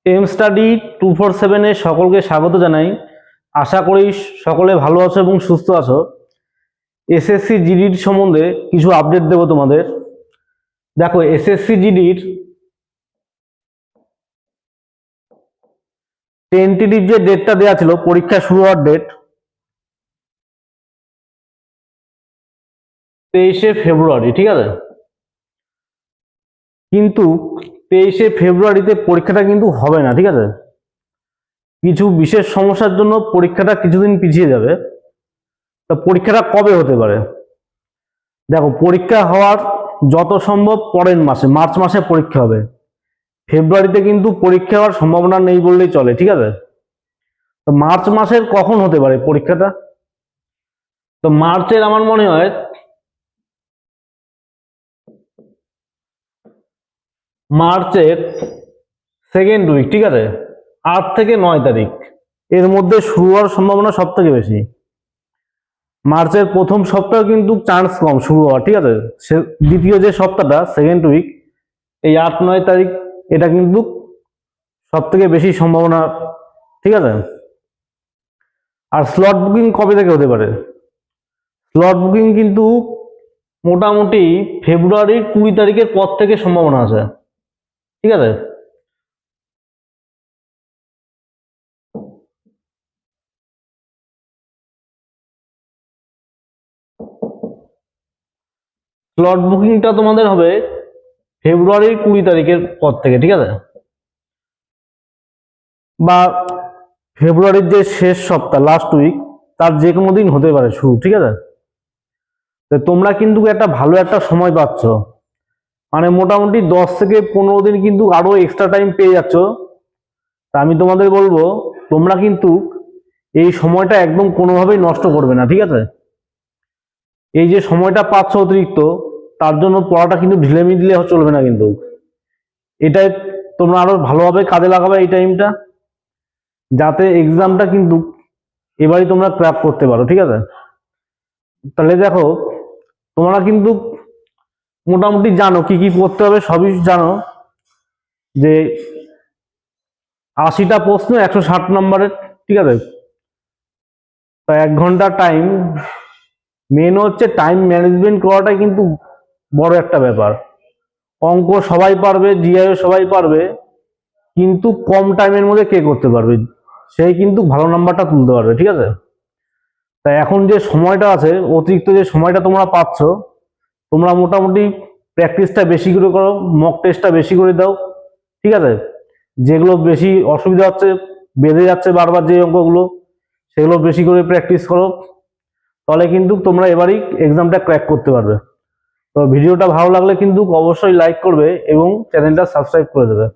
Am study 247-এ সকলকে স্বাগত জানাই। আশা করি সকলে ভালো আছো এবং সুস্থ আছো। এসএসসি জিডির সম্বন্ধে কিছু আপডেট দেবো তোমাদের। দেখো, এসএসসি জিডির টেন্টেটিভ যে ডেটটা দেওয়া ছিল পরীক্ষা শুরু হওয়ার ডেট 23শে ফেব্রুয়ারি, ঠিক আছে। কিন্তু 23শে ফেব্রুয়ারিতে পরীক্ষাটা কিন্তু হবে না, ঠিক আছে। কিছু বিশেষ সমস্যার জন্য পরীক্ষাটা কিছুদিন পিছিয়ে যাবে। তা পরীক্ষাটা কবে হতে পারে? দেখো, পরীক্ষা হওয়ার যত সম্ভব পরের মাসে, মার্চ মাসে পরীক্ষা হবে। ফেব্রুয়ারিতে কিন্তু পরীক্ষা হওয়ার সম্ভাবনা নেই বললেই চলে, ঠিক আছে। তো মার্চ মাসের কখন হতে পারে পরীক্ষাটা? তো মার্চের আমার মনে হয় মার্চের সেকেন্ড উইক, ঠিক আছে, 8 থেকে 9 তারিখ এর মধ্যে শুরু হওয়ার সম্ভাবনা সব থেকে বেশি। মার্চের প্রথম সপ্তাহ কিন্তু চান্স কম শুরু হওয়ার, ঠিক আছে। দ্বিতীয় যে সপ্তাহটা সেকেন্ড উইক, এই 8-9 তারিখ, এটা কিন্তু সব থেকে বেশি সম্ভাবনা, ঠিক আছে। আর স্লট বুকিং কবে থেকে হতে পারে? স্লট বুকিং কিন্তু মোটামুটি ফেব্রুয়ারির 20 তারিখের পর থেকে সম্ভাবনা আছে, ঠিক আছে। স্লট বুকিংটা তোমাদের হবে ফেব্রুয়ারির 20 তারিখের পর থেকে, ঠিক আছে, বা ফেব্রুয়ারির যে শেষ সপ্তাহ, লাস্ট উইক, তার যে কোনো দিন হতে পারে শুরু, ঠিক আছে। তো তোমরা কিন্তু একটা ভালো একটা সময় পাচ্ছ, মানে মোটামুটি 10 থেকে 15 দিন কিন্তু আরো এক্সট্রা টাইম পেয়ে যাচ্ছ। তা আমি তোমাদের বলবো, তোমরা কিন্তু এই সময়টা একদম কোনোভাবেই নষ্ট করবে না, ঠিক আছে। এই যে সময়টা পাচ্ছ অতিরিক্ত, তার জন্য পড়াটা কিন্তু ঢিলেমি দিলে চলবে না কিন্তু। এটাই তোমরা আরো ভালোভাবে কাজে লাগাবে এই টাইমটা, যাতে এক্সামটা কিন্তু এবারই তোমরা ক্র্যাক করতে পারো, ঠিক আছে। তাহলে দেখো, তোমরা কিন্তু মোটামুটি জানো কি কি করতে হবে, সবই জানো যে 80টা প্রশ্ন 160 নম্বরের, ঠিক আছে। তা 1 ঘন্টা টাইম, মেন হচ্ছে টাইম ম্যানেজমেন্ট করাটাই কিন্তু বড় একটা ব্যাপার। অঙ্ক সবাই পারবে, জিআইও সবাই পারবে, কিন্তু কম টাইমের মধ্যে কে করতে পারবে, সেই কিন্তু ভালো নাম্বারটা তুলতে পারবে, ঠিক আছে। তাই এখন যে সময়টা আছে, অতিরিক্ত যে সময়টা তোমরা পাচ্ছ, তোমরা মোটামুটি প্র্যাকটিসটা বেশি করে করো, মক টেস্টটা বেশি করে দাও, ঠিক আছে। যেগুলো বেশি অসুবিধা হচ্ছে, বেঁধে যাচ্ছে বারবার যে অঙ্কগুলো, সেগুলো বেশি করে প্র্যাকটিস করো, তাহলে কিন্তু তোমরা এবারই এক্সামটা ক্র্যাক করতে পারবে। তো ভিডিওটা ভালো লাগলে কিন্তু অবশ্যই লাইক করবে এবং চ্যানেলটা সাবস্ক্রাইব করে দেবে।